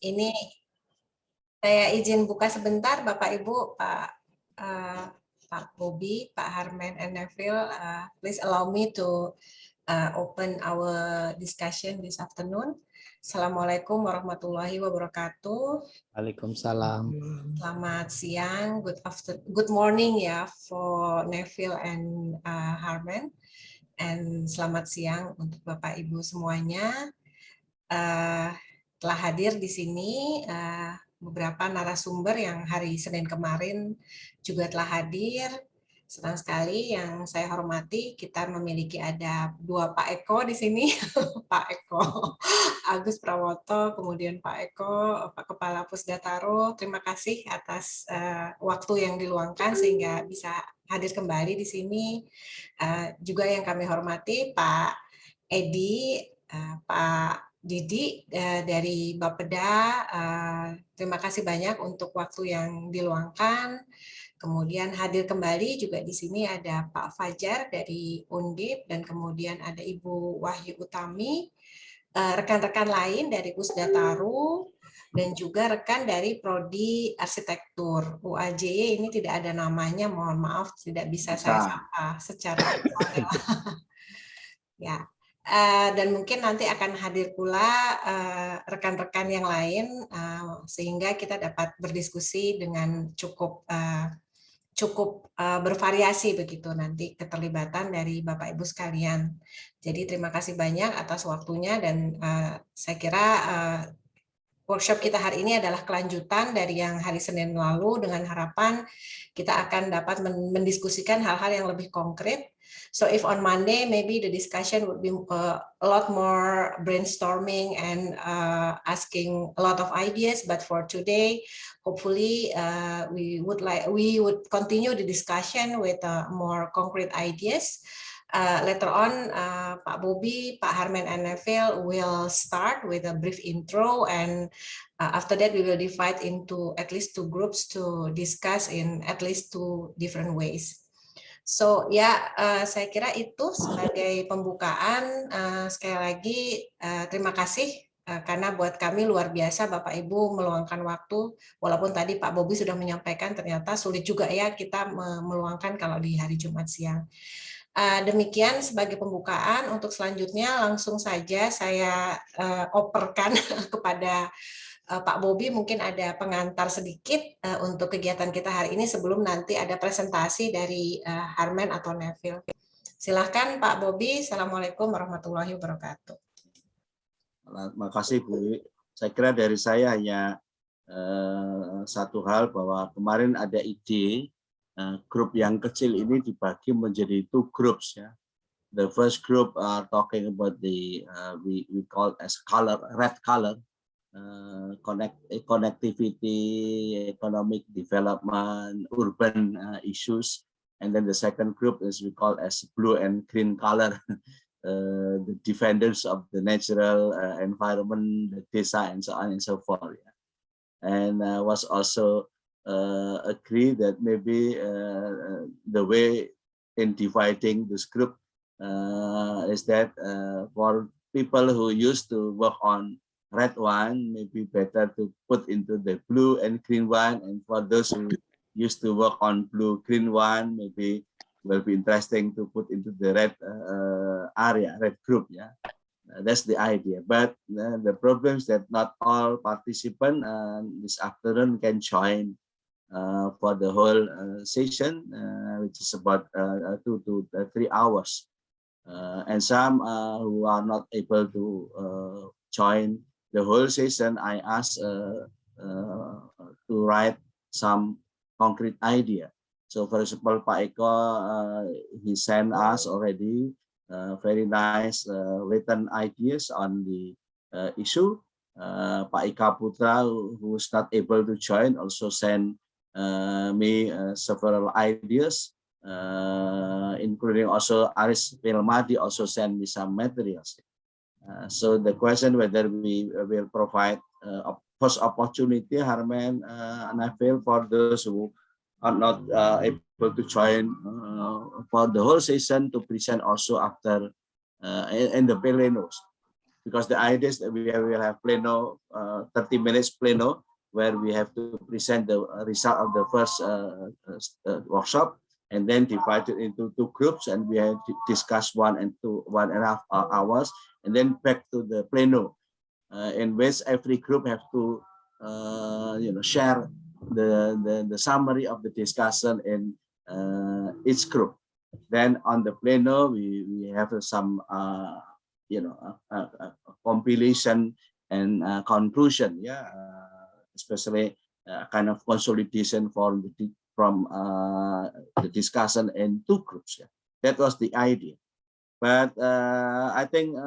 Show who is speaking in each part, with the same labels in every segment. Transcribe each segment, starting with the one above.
Speaker 1: Ini saya izin buka sebentar, Bapak Ibu, Pak Bobi, Pak Harman, and Neville. Please allow me to open our discussion this afternoon. Assalamualaikum warahmatullahi wabarakatuh.
Speaker 2: Waalaikumsalam.
Speaker 1: Selamat siang, good morning ya for Neville and Harman, and selamat siang untuk Bapak Ibu semuanya. Telah hadir di sini beberapa narasumber yang hari Senin kemarin juga telah hadir. Senang sekali, yang saya hormati, kita memiliki ada dua Pak Eko di sini, Pak Eko Agus Prawoto, kemudian Pak Eko, Pak Kepala Pusdataro. Terima kasih atas waktu yang diluangkan sehingga bisa hadir kembali di sini. Juga yang kami hormati Pak Edi, Pak Didi dari Bapeda, terima kasih banyak untuk waktu yang diluangkan. Kemudian hadir kembali juga di sini ada Pak Fajar dari Undip, dan kemudian ada Ibu Wahyu Utami, rekan-rekan lain dari Pusdataru, dan juga rekan dari Prodi Arsitektur. o.r.c.a ini tidak ada namanya, mohon maaf tidak bisa saya sapa secara personal. Ya. Dan mungkin nanti akan hadir pula rekan-rekan yang lain sehingga kita dapat berdiskusi dengan cukup bervariasi begitu nanti keterlibatan dari Bapak Ibu sekalian. Jadi terima kasih banyak atas waktunya, dan saya kira workshop kita hari ini adalah kelanjutan dari yang hari Senin lalu, dengan harapan kita akan dapat mendiskusikan hal-hal yang lebih konkret. So if on Monday maybe the discussion would be a lot more brainstorming and asking a lot of ideas, but for today hopefully we would continue the discussion with more concrete ideas. Later on, Pak Bobi, Pak Harman, and Neville will start with a brief intro, and after that we will divide into at least two groups to discuss in at least two different ways. So ya, saya kira itu sebagai pembukaan. Sekali lagi terima kasih karena buat kami luar biasa Bapak Ibu meluangkan waktu, walaupun tadi Pak Bobi sudah menyampaikan ternyata sulit juga ya kita meluangkan kalau di hari Jumat siang. Demikian sebagai pembukaan. Untuk selanjutnya langsung saja saya operkan kepada Pak Bobi, mungkin ada pengantar sedikit untuk kegiatan kita hari ini sebelum nanti ada presentasi dari Harman atau Neville. Silahkan Pak Bobi. Assalamualaikum warahmatullahi wabarakatuh.
Speaker 3: Terima kasih Bu. Saya kira dari saya hanya satu hal, bahwa kemarin ada ide grup yang kecil ini dibagi menjadi two groups ya. The first group are talking about the we call as color, red color, connectivity, economic development, urban issues, and then the second group is we call as blue and green color, the defenders of the natural environment, the desa, and so on and so forth. Yeah. And was also agree that maybe the way in dividing this group is that for people who used to work on red one, maybe better to put into the blue and green one, and for those who used to work on blue green one, maybe will be interesting to put into the red area, red group. Yeah, that's the idea. But the problem is that not all participants this afternoon can join for the whole session, which is about 2 to 3 hours, and some who are not able to join the whole session, I asked to write some concrete idea. So for example, Pak Eko, he sent us already very nice written ideas on the issue. Pak Ika Putra, who is not able to join, also sent me several ideas, including also Aris Pilmadi also sent me some materials. So the question whether we will provide first opportunity, Harman and Neville, for those who are not able to join for the whole session, to present also after in the plenos. because the idea is that we will have pleno, 30 minutes pleno, where we have to present the result of the first workshop, and then divide it into 2 groups, and we have to discuss 1.5 hours, and then back to the pleno, in which every group have to share the summary of the discussion in each group. Then on the pleno, we have some compilation and conclusion, especially kind of consolidation from the discussion in 2 groups. That was the idea. But I think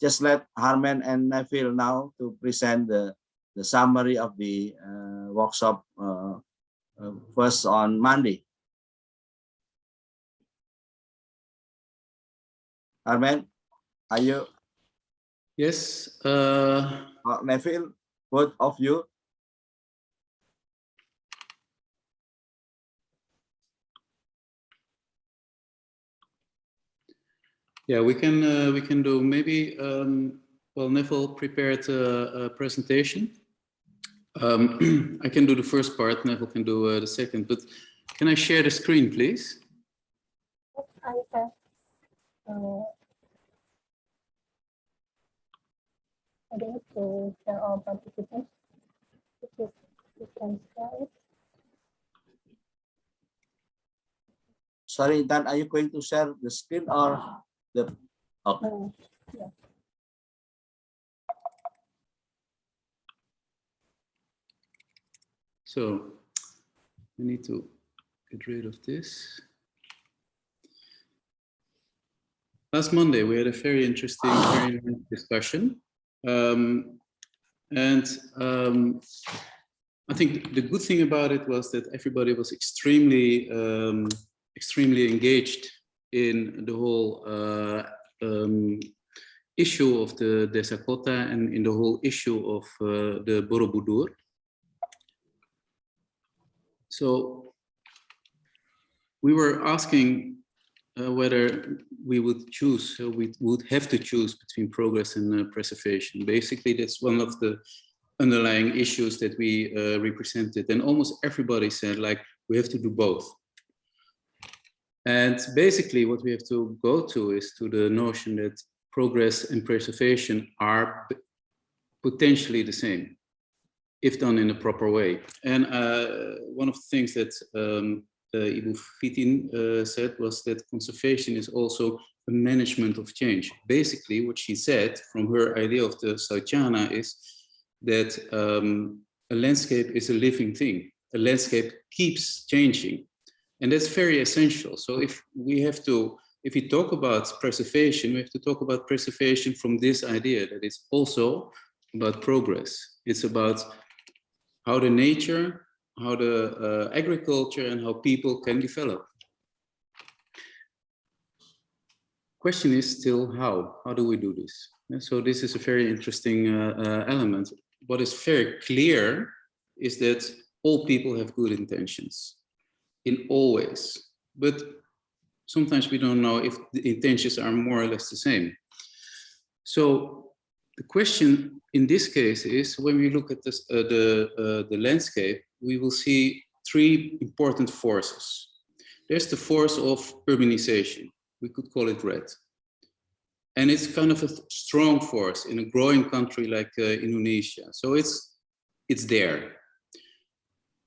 Speaker 3: just let Harman and Neville now to present the summary of the workshop first on Monday. Harman, are you?
Speaker 2: Yes.
Speaker 3: Neville, both of you.
Speaker 2: Yeah, we can do maybe. Well, Neville prepared a presentation. I can do the first part. Neville can do the second. But can I share the screen, please?
Speaker 4: I have. I need to share all participants. You can share it.
Speaker 3: Sorry, Dan, are you going to share the screen or the? Okay.
Speaker 4: Yeah.
Speaker 2: So we need to get rid of this. Last Monday, we had a very interesting, very nice discussion. I think the good thing about it was that everybody was extremely engaged in the whole issue of the Desa Kota and in the whole issue of the Borobudur. So we were asking whether we would choose, we would have to choose between progress and preservation. Basically, that's one of the underlying issues that we represented, and almost everybody said, like, we have to do both. And basically what we have to go to is to the notion that progress and preservation are potentially the same, if done in a proper way. And one of the things that Ibu Fitin said was that conservation is also a management of change. Basically, what she said from her idea of the Sauchana is that a landscape is a living thing. A landscape keeps changing, and that's very essential. So if we talk about preservation, we have to talk about preservation from this idea that it's also about progress. It's about how the nature, how the agriculture, and how people can develop. Question is still how? How do we do this? And so this is a very interesting element. What is very clear is that all people have good intentions in all ways, but sometimes we don't know if the intentions are more or less the same. So the question in this case is, when we look at this, the landscape, we will see 3 important forces. There's the force of urbanization. We could call it red. And it's kind of a strong force in a growing country like Indonesia. So it's there.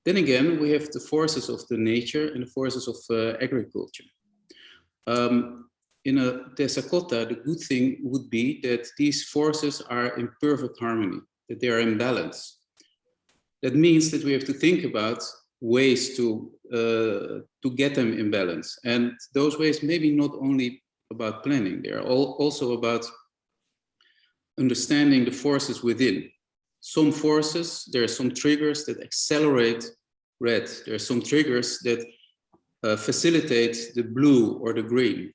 Speaker 2: Then again, we have the forces of the nature and the forces of agriculture. In a Desa Kota, the good thing would be that these forces are in perfect harmony, that they are in balance. That means that we have to think about ways to get them in balance. And those ways maybe not only about planning, they are also about understanding the forces within. Some forces, there are some triggers that accelerate red. There are some triggers that facilitate the blue or the green.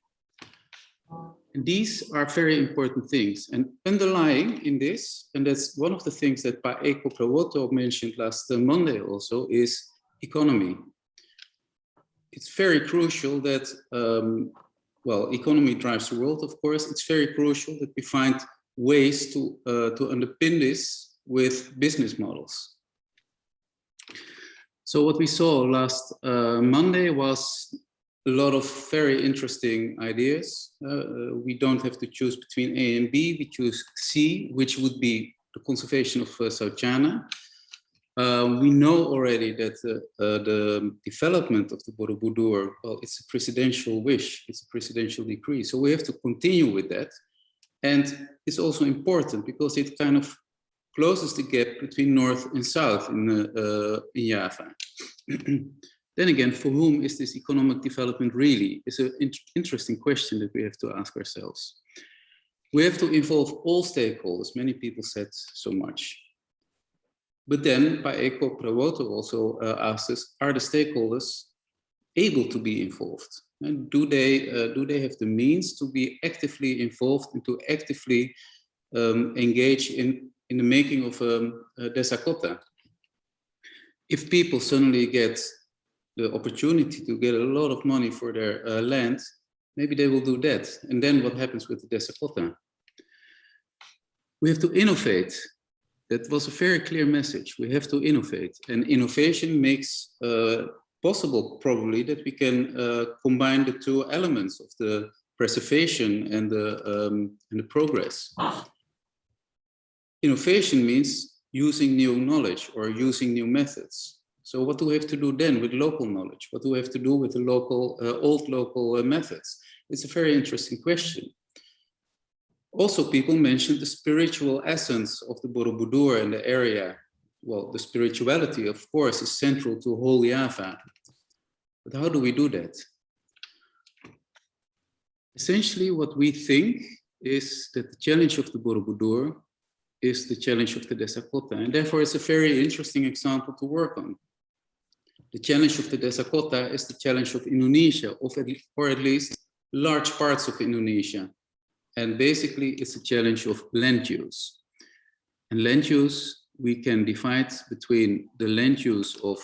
Speaker 2: And these are very important things. And underlying in this, and that's one of the things that Pa Eko Prawoto mentioned last Monday also, is economy. It's very crucial that, well, economy drives the world, of course. It's very crucial that we find ways to underpin this with business models. So what we saw last Monday was a lot of very interesting ideas. We don't have to choose between A and B, we choose C, which would be the conservation of South China. We know already that the development of the Borobudur, well, it's a presidential wish, it's a presidential decree. So we have to continue with that. And it's also important because it kind of closes the gap between North and South in Java. Then again, for whom is this economic development really? It's an interesting question that we have to ask ourselves. We have to involve all stakeholders. Many people said so much. But then, Paeko Prawoto also asked us, are the stakeholders able to be involved? And do they have the means to be actively involved and to actively engage in the making of Desa Kota? If people suddenly get the opportunity to get a lot of money for their land, maybe they will do that. And then what happens with the Desa Kota? We have to innovate. That was a very clear message. We have to innovate. And innovation makes possible probably that we can combine the two elements of the preservation and the progress. Innovation means using new knowledge or using new methods. So what do we have to do then with local knowledge? What do we have to do with the local, old local methods? It's a very interesting question. Also, people mentioned the spiritual essence of the Borobudur and the area. Well, the spirituality, of course, is central to whole Java. But how do we do that? Essentially, what we think is that the challenge of the Borobudur is the challenge of the Desa Kota, and therefore it's a very interesting example to work on. The challenge of the Desa Kota is the challenge of Indonesia, or at least large parts of Indonesia. And basically, it's a challenge of land use. And land use, we can divide between the land use of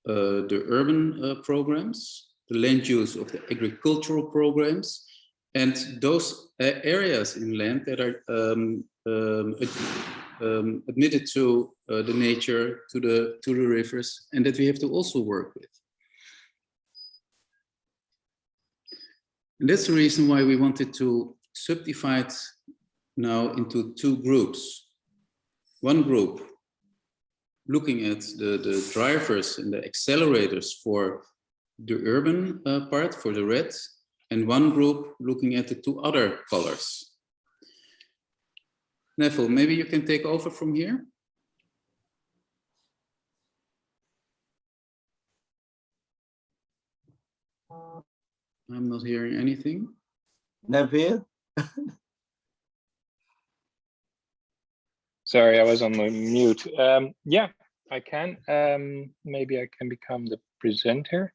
Speaker 2: the urban programs, the land use of the agricultural programs, and those areas in land that are admitted to the nature, to the rivers, and that we have to also work with. And that's the reason why we wanted to subdivide now into two groups. One group looking at the drivers and the accelerators for the urban part, for the red, and one group looking at the two other colors. Neville, maybe you can take over from here. I'm not hearing anything.
Speaker 3: Neville?
Speaker 5: Sorry, I was on mute. Yeah, I can. Maybe I can become the presenter.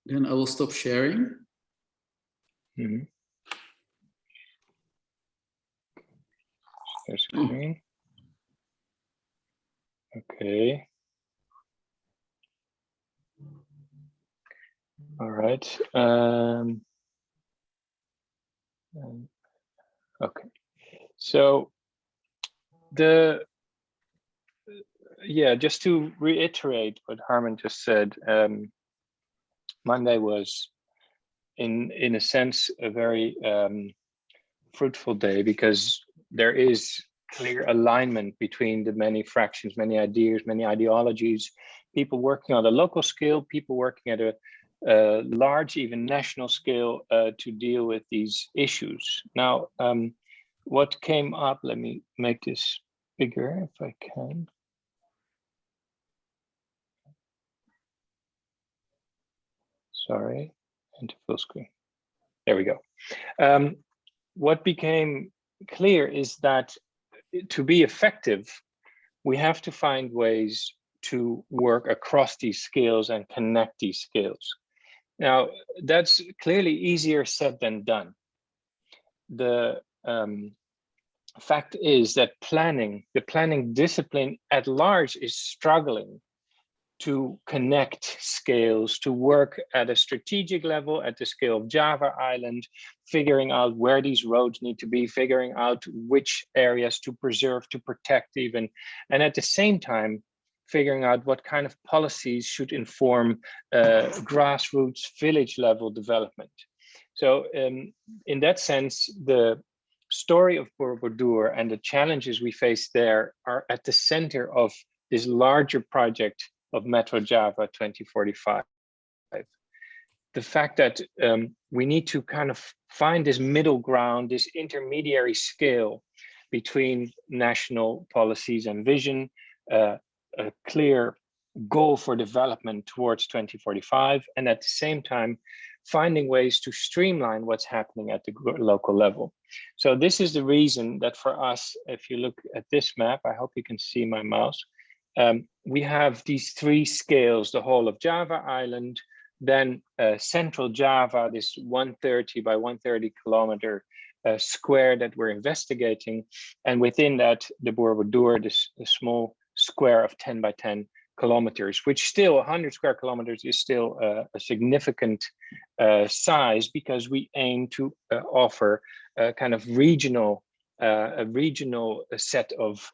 Speaker 2: Then I will stop sharing.
Speaker 5: Mm-hmm. Share screen. Okay. All right. Okay. So just to reiterate what Harman just said, Monday was in a sense a very fruitful day, because there is clear alignment between the many fractions, many ideas, many ideologies, people working on a local scale, people working at a large, even national scale to deal with these issues. Now, what came up, let me make this bigger if I can. Sorry, into full screen. There we go. What became clear is that to be effective, we have to find ways to work across these scales and connect these scales. Now, that's clearly easier said than done. The fact is that the planning discipline at large is struggling to connect scales, to work at a strategic level at the scale of Java Island, figuring out where these roads need to be, figuring out which areas to preserve, to protect even, and at the same time, figuring out what kind of policies should inform grassroots village level development. So in that sense, the story of Borobudur and the challenges we face there are at the center of this larger project of Metro Java 2045. The fact that we need to kind of find this middle ground, this intermediary scale between national policies and vision, a clear goal for development towards 2045, and at the same time, finding ways to streamline what's happening at the local level. So this is the reason that for us, if you look at this map, I hope you can see my mouse, we have these three scales, the whole of Java Island, then Central Java, this 130 by 130 kilometer square that we're investigating, and within that, the Borobudur, this small square of 10 by 10 kilometers, which still 100 square kilometers is still a significant size, because we aim to offer a kind of regional, a regional set of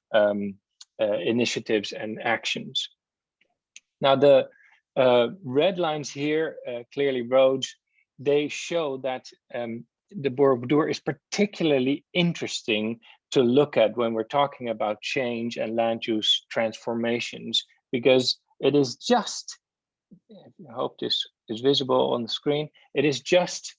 Speaker 5: initiatives and actions. Now the red lines here, clearly roads, they show that the Borobudur is particularly interesting to look at when we're talking about change and land use transformations, because it is just, I hope this is visible on the screen, it is just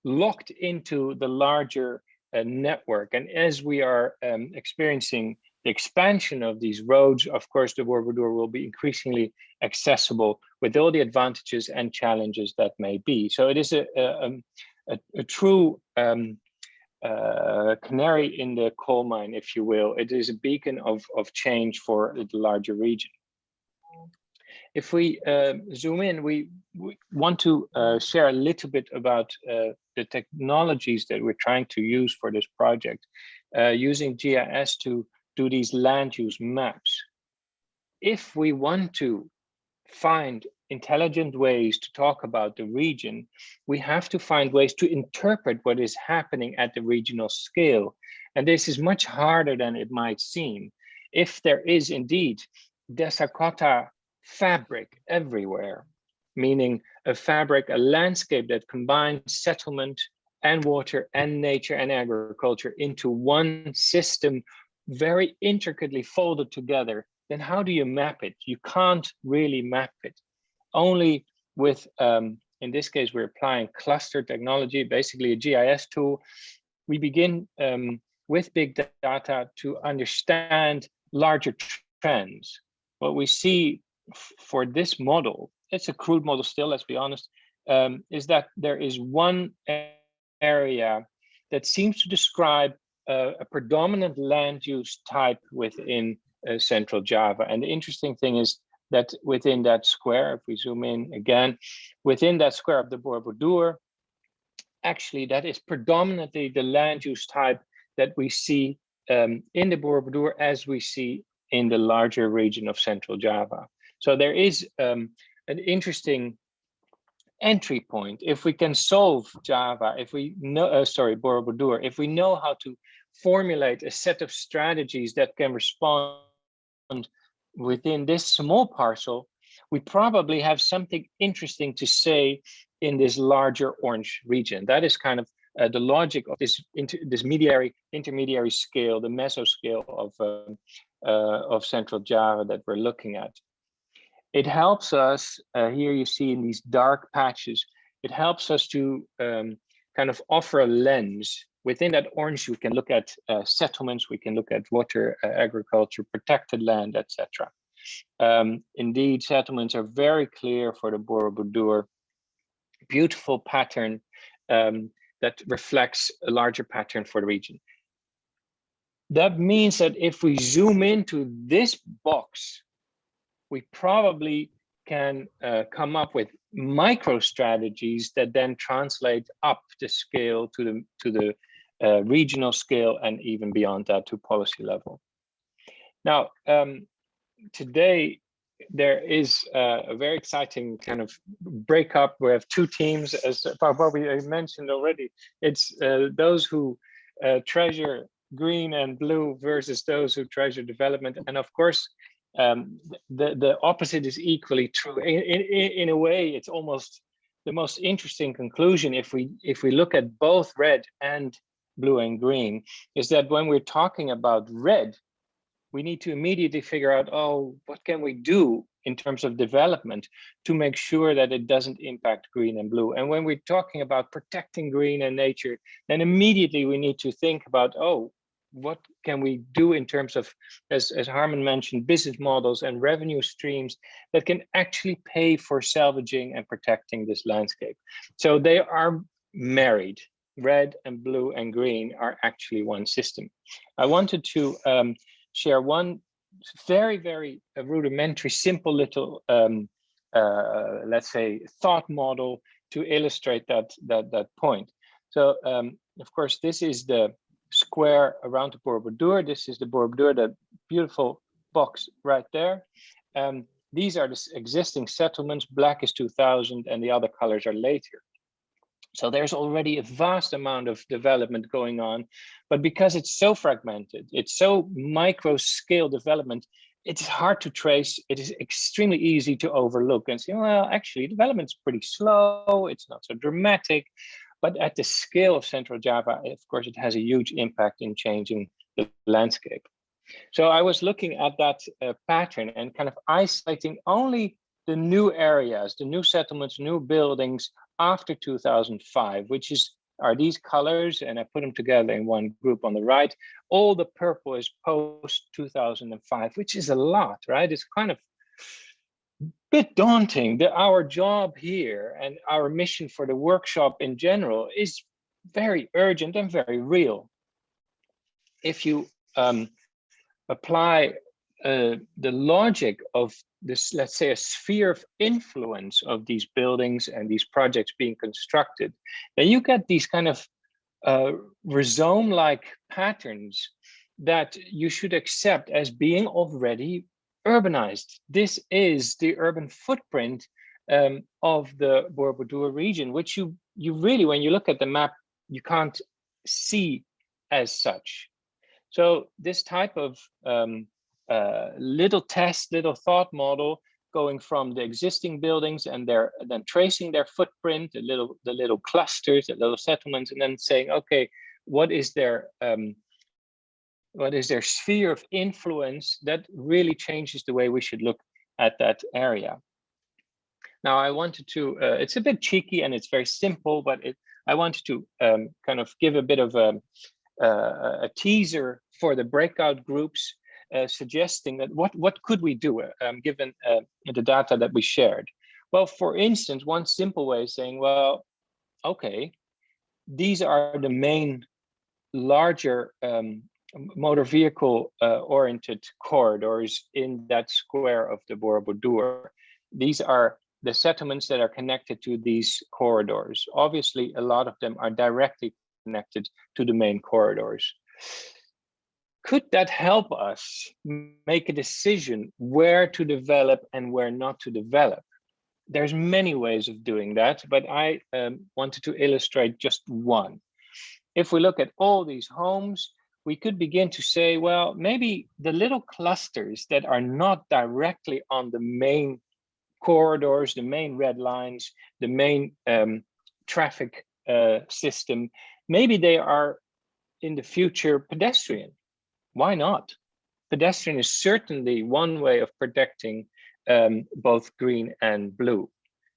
Speaker 5: locked into the larger network. And as we are experiencing the expansion of these roads, of course, the Borobudur will be increasingly accessible with all the advantages and challenges that may be. So it is a true canary in the coal mine, if you will. It is a beacon of change for the larger region. If we zoom in, we want to share a little bit about the technologies that we're trying to use for this project, using GIS to do these land use maps. If we want to find intelligent ways to talk about the region, we have to find ways to interpret what is happening at the regional scale. And this is much harder than it might seem. If there is indeed desa kota fabric everywhere, meaning a fabric, a landscape that combines settlement and water and nature and agriculture into one system, very intricately folded together, then how do you map it? You can't really map it. Only with, in this case, we're applying cluster technology, basically a GIS tool. We begin with big data to understand larger trends. What we see for this model, it's a crude model still, let's be honest, is that there is one area that seems to describe a predominant land use type within Central Java. And the interesting thing is that within that square, if we zoom in again, within that square of the Borobudur, actually that is predominantly the land use type that we see in the Borobudur as we see in the larger region of Central Java. So there is an interesting entry point. If we can solve Java, if we know, Borobudur, if we know how to formulate a set of strategies that can respond within this small parcel, we probably have something interesting to say in this larger orange region. That is kind of the logic of this intermediary scale, the mesoscale of Central Java that we're looking at. It helps us, here you see in these dark patches, it helps us to kind of offer a lens. Within that orange, we can look at settlements, we can look at water, agriculture, protected land, etc. Indeed, settlements are very clear for the Borobudur. Beautiful pattern that reflects a larger pattern for the region. That means that if we zoom into this box, we probably can come up with micro strategies that then translate up the scale to the regional scale and even beyond that to policy level. Now, today there is a very exciting kind of breakup. We have two teams, as Bobby mentioned already. It's those who treasure green and blue versus those who treasure development. And of course, the opposite is equally true. In a way, it's almost the most interesting conclusion if we look at both red and blue and green, is that when we're talking about red, we need to immediately figure out, oh, what can we do in terms of development to make sure that it doesn't impact green and blue? And when we're talking about protecting green and nature, then immediately we need to think about, oh, what can we do in terms of, as Harman mentioned, business models and revenue streams that can actually pay for salvaging and protecting this landscape? So they are married. Red and blue and green are actually one system. I wanted to share one very, very rudimentary, simple little, let's say, thought model to illustrate that point. So, of course, this is the square around the Borobudur. This is the Borobudur, that beautiful box right there. These are the existing settlements. Black is 2000, and the other colors are later. So there's already a vast amount of development going on, but because it's so fragmented, it's so micro scale development, it's hard to trace. It is extremely easy to overlook and say, well, actually development's pretty slow. It's not so dramatic, but at the scale of Central Java, of course, it has a huge impact in changing the landscape. So I was looking at that pattern and kind of isolating only the new areas, the new settlements, new buildings after 2005, which are these colors, and I put them together in one group on the right. All the purple is post 2005, which is a lot, right? It's kind of a bit daunting. Our job here and our mission for the workshop in general is very urgent and very real. If you apply the logic of this, let's say, a sphere of influence of these buildings and these projects being constructed, then you get these kind of rhizome-like patterns that you should accept as being already urbanized. This is the urban footprint of the Borobudur region, which you really, when you look at the map, you can't see as such. So this type of little thought model, going from the existing buildings and then tracing their footprint, the little clusters, the little settlements, and then saying, okay, what is their sphere of influence, that really changes the way we should look at that area. Now, I wanted to, it's a bit cheeky and it's very simple, but I wanted to kind of give a bit of a teaser for the breakout groups, suggesting that what could we do given the data that we shared. Well, for instance, one simple way is saying, well, okay, these are the main larger motor vehicle oriented corridors in that square of the Borobudur. These are the settlements that are connected to these corridors. Obviously, a lot of them are directly connected to the main corridors. Could that help us make a decision where to develop and where not to develop? There's many ways of doing that, but I wanted to illustrate just one. If we look at all these homes, we could begin to say, well, maybe the little clusters that are not directly on the main corridors, the main red lines, the main traffic system, maybe they are in the future pedestrian. Why not? Pedestrian is certainly one way of protecting both green and blue.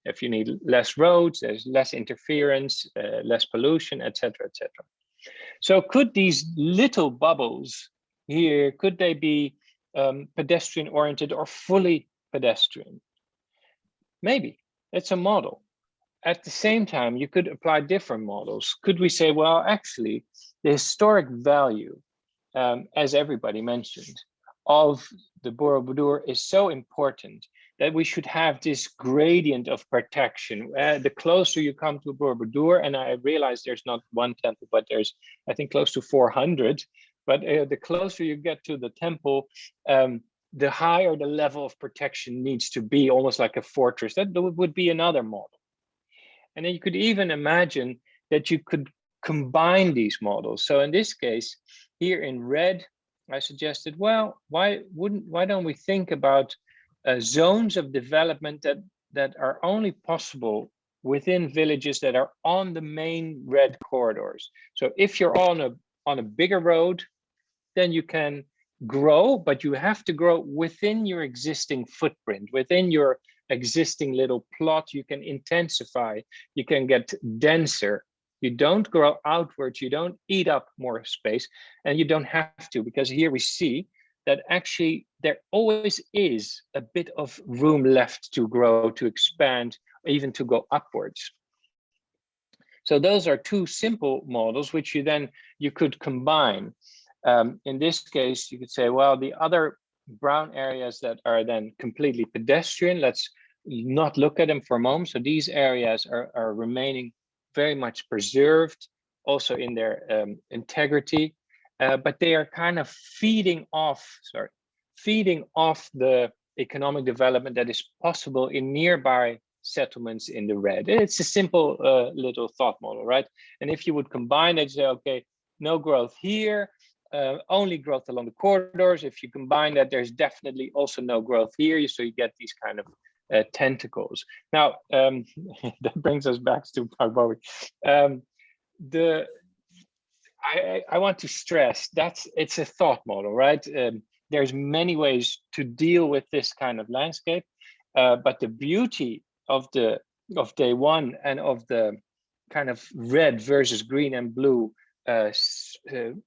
Speaker 5: If you need less roads, there's less interference, less pollution, etc., etc. So could these little bubbles here, could they be pedestrian oriented or fully pedestrian? Maybe. It's a model. At the same time, you could apply different models. Could we say, well, actually, the historic value, as everybody mentioned, of the Borobudur is so important that we should have this gradient of protection. The closer you come to Borobudur, and I realize there's not one temple, but there's, I think, close to 400. But the closer you get to the temple, the higher the level of protection needs to be, almost like a fortress. That would be another model. And then you could even imagine that you could combine these models. So in this case, here in red, I suggested, well, why don't we think about zones of development that are only possible within villages that are on the main red corridors. So if you're on a bigger road, then you can grow, but you have to grow within your existing footprint, within your existing little plot. You can intensify, you can get denser. You don't grow outwards, you don't eat up more space, and you don't have to, because here we see that actually there always is a bit of room left to grow, to expand, even to go upwards. So those are two simple models which you could combine. In this case, you could say, well, the other brown areas that are then completely pedestrian, let's not look at them for a moment. So these areas are remaining very much preserved, also in their integrity, but they are kind of feeding off the economic development that is possible in nearby settlements in the red. It's a simple little thought model, right? And if you would combine it, say, okay, no growth here, only growth along the corridors. If you combine that, there's definitely also no growth here, so you get these kind of tentacles. Now, that brings us back to Park Bowie. I want to stress it's a thought model, right? There's many ways to deal with this kind of landscape, but the beauty of day one and of the kind of red versus green and blue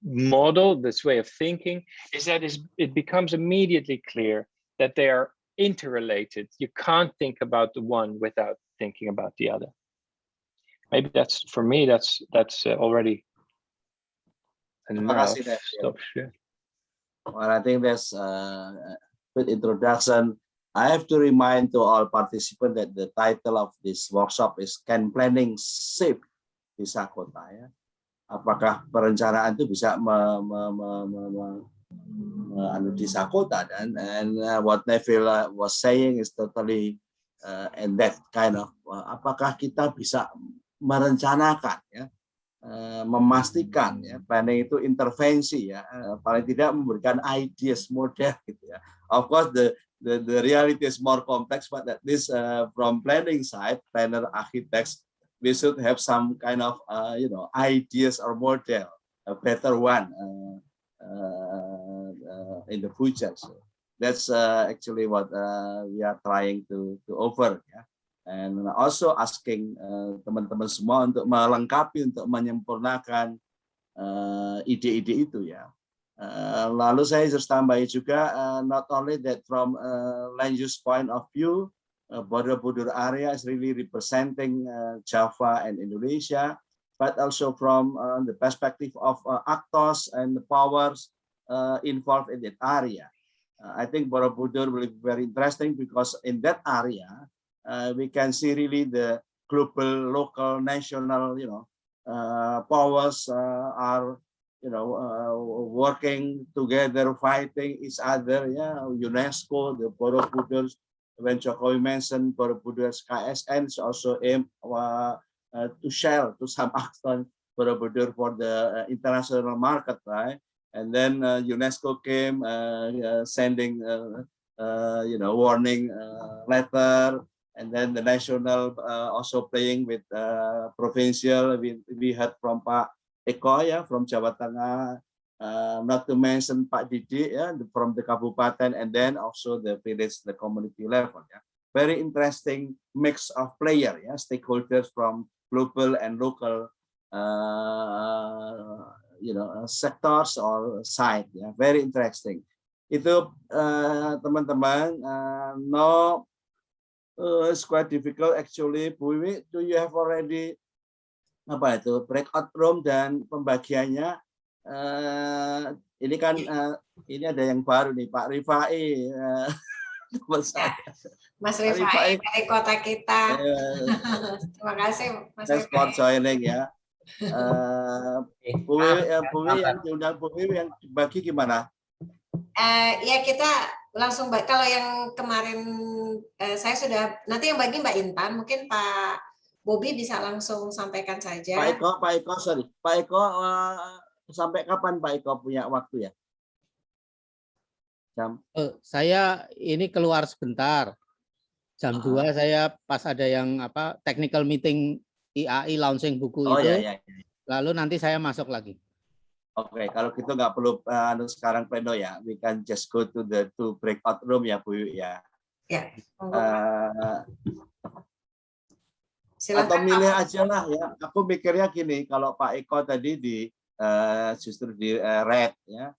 Speaker 5: model, this way of thinking, is that it becomes immediately clear that they are interrelated. You can't think about the one without thinking about the other. Maybe that's, for me, that's already enough.
Speaker 3: Well, I think that's a good introduction. I have to remind to all participants that the title of this workshop is Can Planning Shape Desa Kota, ya? Apakah perencanaan itu bisa desa kota, and what Neville was saying is totally in that kind of apakah kita bisa merencanakan, ya, memastikan, ya, planning itu intervensi, ya, paling tidak memberikan ideas model gitu, ya. Of course the reality is more complex, but at least from planning side, planner, architects, we should have some kind of ideas or model, a better one in the future. So that's actually what we are trying to offer, ya. And also asking teman-teman semua untuk melengkapi, untuk menyempurnakan ide-ide itu, ya. Lalu saya harus tambahin juga, not only that from land use point of view, Borobudur area is really representing Java and Indonesia, but also from the perspective of actors and the powers involved in that area. I think Borobudur will be very interesting because in that area we can see really the global, local, national, powers are working together, fighting each other. Yeah, UNESCO, the Borobudur. When Jokowi mentioned Borobudur's KSN, is also aim to sell to some extent Borobudur for the international market, right? And then UNESCO came sending warning letter, and then the national also playing with provincial. We heard from Pak Eko, ya, from Jawa Tengah. Not to mention Pak Didi, ya, from the kabupaten, and then also the village, the community level. Yeah. Very interesting mix of players, yeah, stakeholders from global and local, sectors or side. Yeah. Very interesting. Itu teman-teman. No, it's quite difficult actually. Bu Wiwi, do you have already breakout room dan pembagiannya? Ini kan ini ada yang baru nih, Pak Rifai, teman saya.
Speaker 1: Mas Rifai dari kota kita. Terima kasih, Mas Rifai. Thanks for
Speaker 3: joining, ya. Bu Wiwi yang diundang, Bu Wiwi yang bagi gimana?
Speaker 1: Ya, kita langsung kalau yang kemarin saya sudah, nanti yang bagi Mbak Intan, mungkin Pak Bobi bisa langsung sampaikan saja.
Speaker 3: Pak Eko, sorry. Pak Eko, sampai kapan Pak Eko punya waktu ya? Jam.
Speaker 6: Saya ini keluar sebentar. Jam 2 saya pas ada yang technical meeting IAI launching buku itu.
Speaker 3: Ya.
Speaker 6: Lalu nanti saya masuk lagi.
Speaker 3: Oke, kalau gitu nggak perlu sekarang pleno ya. We can just go to the breakout room ya Bu ya.
Speaker 1: Ya.
Speaker 3: Silakan, atau milih aja lah ya. Aku mikirnya gini, kalau Pak Eko tadi justru di red ya.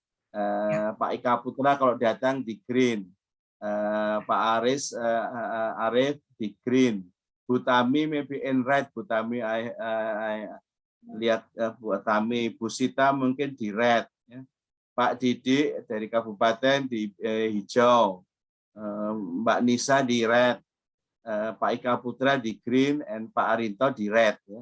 Speaker 3: Pak Ika Putra kalau datang di green. Pak Arif di green. Bu Tami maybe in red. Bu Tami lihat Bu Tami, Bu Sita mungkin di red ya. Pak Didi dari kabupaten di hijau, Mbak Nisa di red, Pak Ika Putra di green, and Pak Arinto di red ya.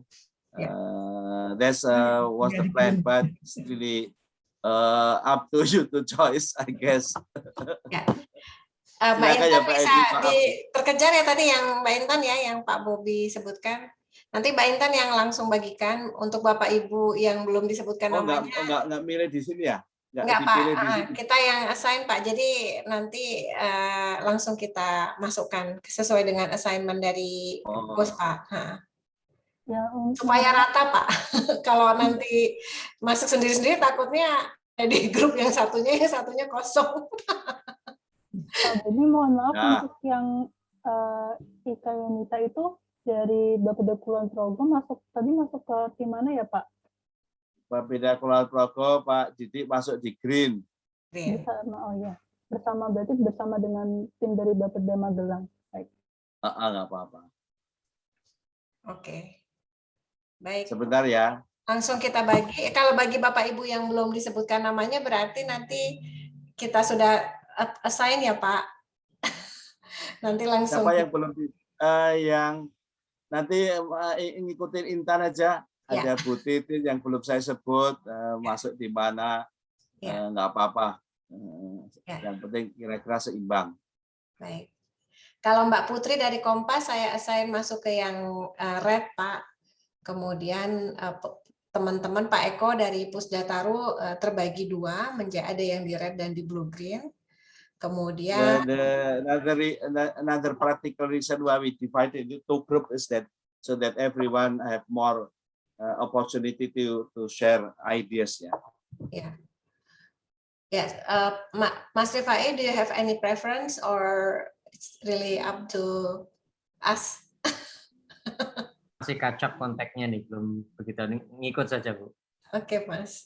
Speaker 3: That's was the plan, but it's really up to you to choice, I guess.
Speaker 1: Ya. Mbak Intan bisa diperkejar ya tadi yang Mbak Intan ya, yang Pak Bobi sebutkan. Nanti Mbak Intan yang langsung bagikan untuk Bapak Ibu yang belum disebutkan namanya.
Speaker 3: Enggak milih di sini ya?
Speaker 1: Enggak Pak, kita yang assign Pak. Jadi nanti langsung kita masukkan sesuai dengan assignment dari bos Pak.
Speaker 4: Ya,
Speaker 1: supaya rata Pak. Kalau nanti masuk sendiri-sendiri takutnya di grup yang satunya kosong.
Speaker 4: Pak Bobi, mohon maaf untuk yang Ika Yunita itu dari Bapeda Kulon Progo masuk ke tim mana ya Pak?
Speaker 3: Bapeda Kulon Progo Pak Didi masuk di green.
Speaker 4: Berarti bersama dengan tim dari Bapeda Magelang. Baik.
Speaker 3: Nggak apa-apa.
Speaker 1: Oke. Baik.
Speaker 3: Sebentar ya.
Speaker 1: Langsung kita bagi. Kalau bagi Bapak Ibu yang belum disebutkan namanya berarti nanti kita sudah assign ya Pak. Nanti langsung.
Speaker 3: Siapa yang belum yang nanti ngikutin Intan aja. Ada Bu Titin yang belum saya sebut masuk di mana, nggak apa-apa. Yang penting kira-kira seimbang.
Speaker 1: Baik. Kalau Mbak Putri dari Kompas saya assign masuk ke yang red Pak. Kemudian teman-teman Pak Eko dari Pusdataru terbagi dua, ada yang di red dan di blue green. Kemudian
Speaker 3: another practical reason why we divided into two groups is that so that everyone have more opportunity to share ideas ya.
Speaker 1: Yeah. Yes, Mas Rifai, do you have any preference or it's really up to us?
Speaker 7: Masih kacak kontaknya nih, belum begitu, ngikut saja Bu.
Speaker 1: Oke, Mas.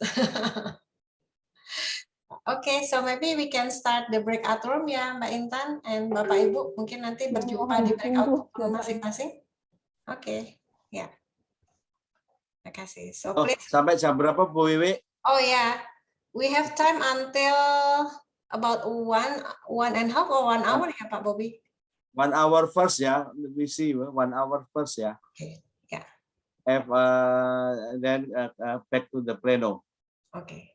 Speaker 1: Oke, so maybe we can start the breakout room ya Mbak Intan and Bapak Ibu mungkin nanti berjumpa di breakout room masing-masing. Oke, ya. Terima kasih. So please.
Speaker 3: Sampai jam berapa Bu Wiwi?
Speaker 1: Oh ya, we have time until about 1.5 or 1 hour ya Pak Bobi.
Speaker 3: 1 hour first ya, we see 1 hour first ya.
Speaker 1: Okay, yeah.
Speaker 3: Then back to the pleno.
Speaker 1: Okay.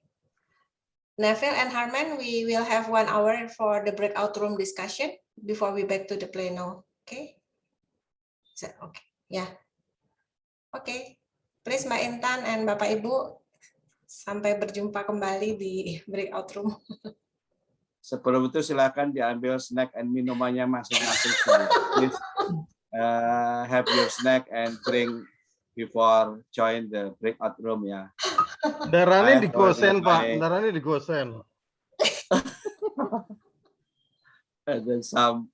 Speaker 1: Neville and Harman, we will have 1 hour for the breakout room discussion before we back to the pleno. Okay. So, okay, yeah. Okay. Please Mbak Intan and Bapak Ibu sampai berjumpa kembali di breakout room.
Speaker 3: Sebelum itu silakan diambil snack and minumannya masing-masing. Please have your snack and drink before join the breakout room ya.
Speaker 8: Darahnya digosen Pak, darahnya digosen.
Speaker 3: And then some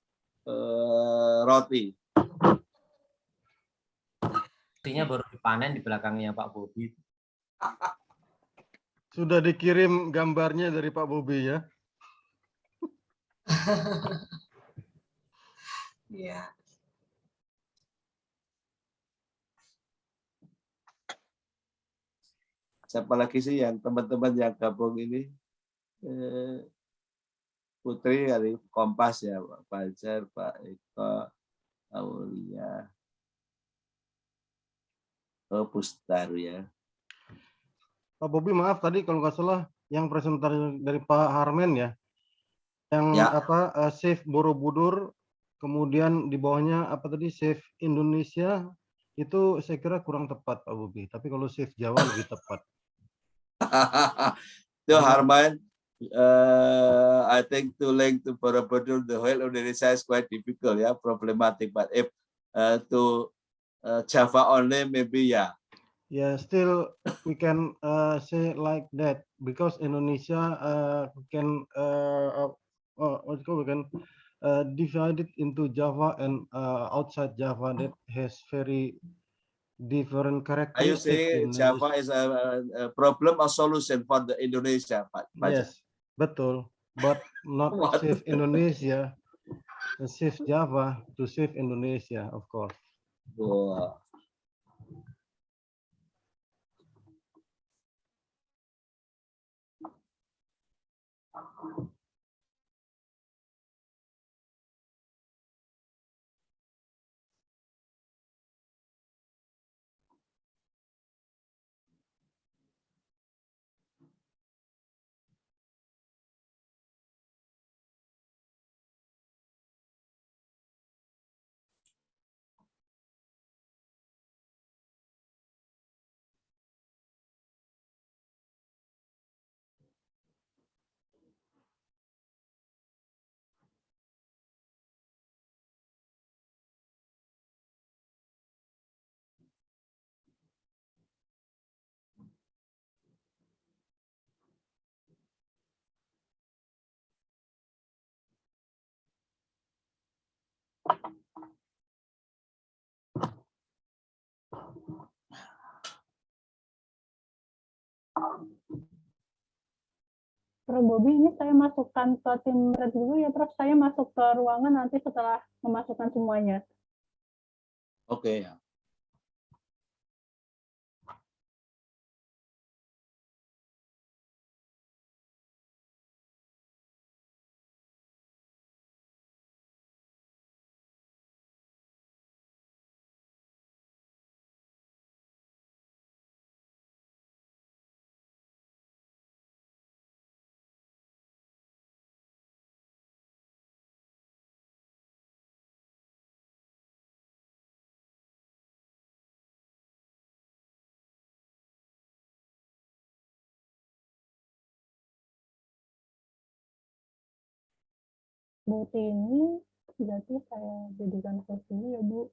Speaker 3: roti.
Speaker 7: Rotinya baru dipanen di belakangnya Pak Bobi.
Speaker 8: Sudah dikirim gambarnya dari Pak Bobi ya.
Speaker 1: Ya.
Speaker 3: Siapa lagi sih yang teman-teman yang gabung ini? Putri dari Kompas ya, Pak Fajar, Pak Eko, Aulia, Pustaru ya.
Speaker 8: Pak Bobi maaf tadi kalau nggak salah yang presentasi dari Pak Harmen ya. Yang
Speaker 3: Ya.
Speaker 8: Save Borobudur, kemudian di bawahnya apa tadi Save Indonesia, itu saya kira kurang tepat Pak Bobi. Tapi kalau Save Jawa lebih tepat.
Speaker 3: So Harman, I think to link to Borobudur the whole Indonesia is quite difficult, yeah, problematic. But if to Java only, maybe yeah.
Speaker 8: Yeah, still we can say like that because Indonesia can we can divide it into Java and outside Java that has very different
Speaker 3: Are you
Speaker 8: characteristics
Speaker 3: saying
Speaker 8: in
Speaker 3: Java is a problem or solution for the Indonesia, Pak?
Speaker 8: Yes, betul, but not
Speaker 3: What?
Speaker 8: save Indonesia, save Java to save Indonesia, of course.
Speaker 3: Wah.
Speaker 4: Prof. Bobi, ini saya masukkan ke tim red dulu ya, Prof. Saya masuk ke ruangan nanti setelah memasukkan semuanya.
Speaker 3: Oke.
Speaker 4: Bu Tini, berarti saya jadikan host dulu ya, Bu.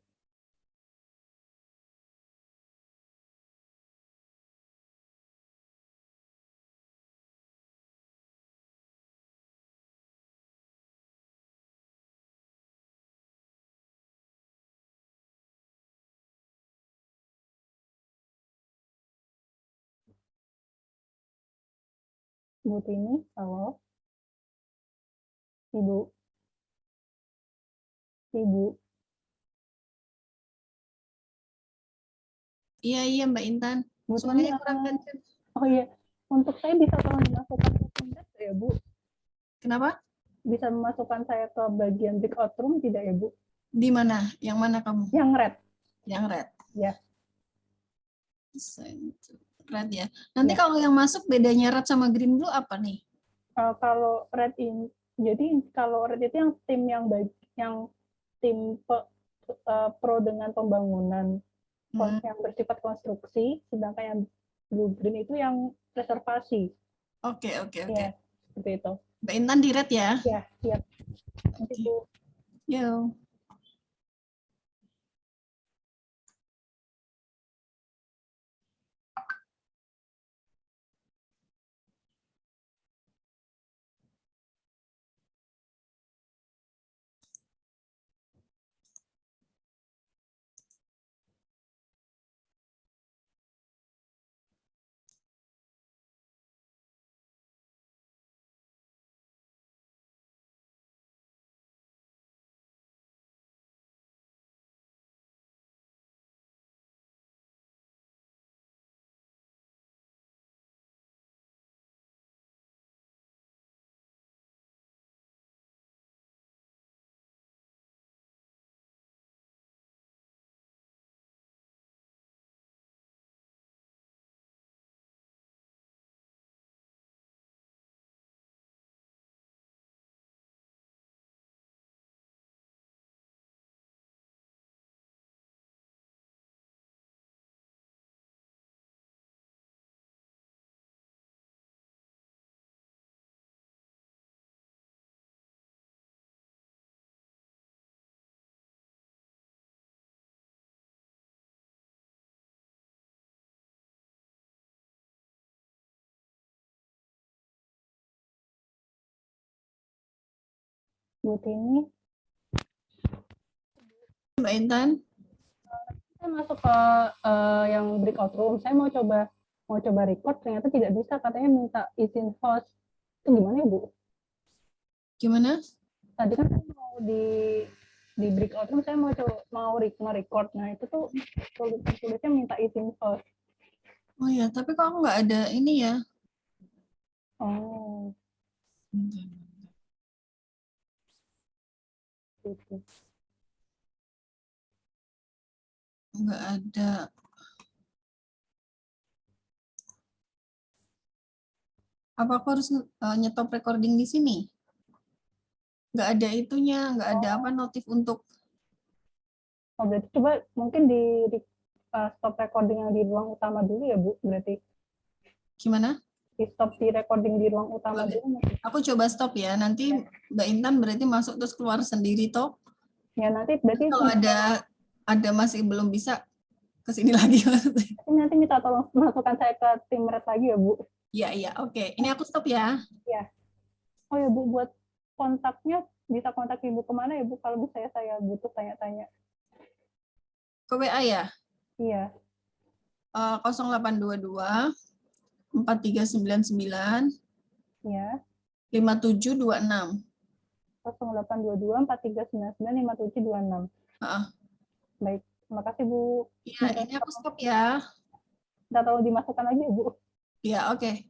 Speaker 4: Bu Tini, halo. Ibu. Ibu.
Speaker 9: Iya Mbak Intan.
Speaker 4: Bu
Speaker 9: Suaranya
Speaker 4: Tini,
Speaker 9: kurang kencang.
Speaker 4: oh iya, untuk saya bisa tolong dimasukkan ke Teams ya, Bu?
Speaker 9: Kenapa?
Speaker 4: Bisa memasukkan saya ke bagian breakout room tidak ya, Bu?
Speaker 9: Di mana? Yang mana kamu?
Speaker 4: Yang red.
Speaker 9: Yang red.
Speaker 4: Ya.
Speaker 9: Red ya. Nanti
Speaker 4: Ya.
Speaker 9: kalau yang masuk bedanya red sama green dulu apa nih?
Speaker 4: Kalau red ini, jadi kalau red itu yang tim yang tim pro dengan pembangunan yang bersifat konstruksi, sedangkan yang blue green itu yang reservasi.
Speaker 9: Oke.
Speaker 4: Ya, seperti itu.
Speaker 9: Mbak Intan di red ya?
Speaker 4: Ya, siap.
Speaker 9: Oke. Yo.
Speaker 4: Bu Tini.
Speaker 9: Mbak Intan.
Speaker 4: Saya masuk ke yang breakout room. Saya mau coba record, ternyata tidak bisa. Katanya minta izin host. Itu gimana ya, Bu?
Speaker 9: Gimana?
Speaker 4: Tadi kan saya mau di breakout room, saya mau record. Nah, itu tuh tulisnya minta izin host.
Speaker 9: Oh ya, tapi kok nggak ada ini ya?
Speaker 4: Oh, gitu.
Speaker 9: Nggak ada. Apa aku harus nyetop recording di sini? Nggak ada itunya, nggak ada apa notif untuk.
Speaker 4: Oh, berarti coba mungkin di stop recording yang di ruang utama dulu ya, Bu, berarti.
Speaker 9: Gimana?
Speaker 4: Di stop di recording di ruang utama dulu.
Speaker 9: Aku coba stop ya, nanti Mbak Intan berarti masuk terus keluar sendiri toh.
Speaker 4: Ya, nanti berarti
Speaker 9: kalau ada masih belum bisa ke sini lagi.
Speaker 4: Nanti minta tolong masukkan saya ke tim red lagi ya, Bu.
Speaker 9: Iya, oke. Ini aku stop ya.
Speaker 4: Ya. Oh ya, Bu, buat kontaknya bisa kontak Ibu kemana ya, Bu, kalau misalnya saya butuh tanya-tanya.
Speaker 9: Ke WA ya?
Speaker 4: Iya.
Speaker 9: 0822 4399
Speaker 4: Ya.
Speaker 9: 5726.
Speaker 4: 0822 4399 5726. Baik, terima kasih, Bu.
Speaker 9: Iya, ini aku stop ya.
Speaker 4: Minta tolong dimasukkan lagi ya, Bu.
Speaker 9: Iya, oke.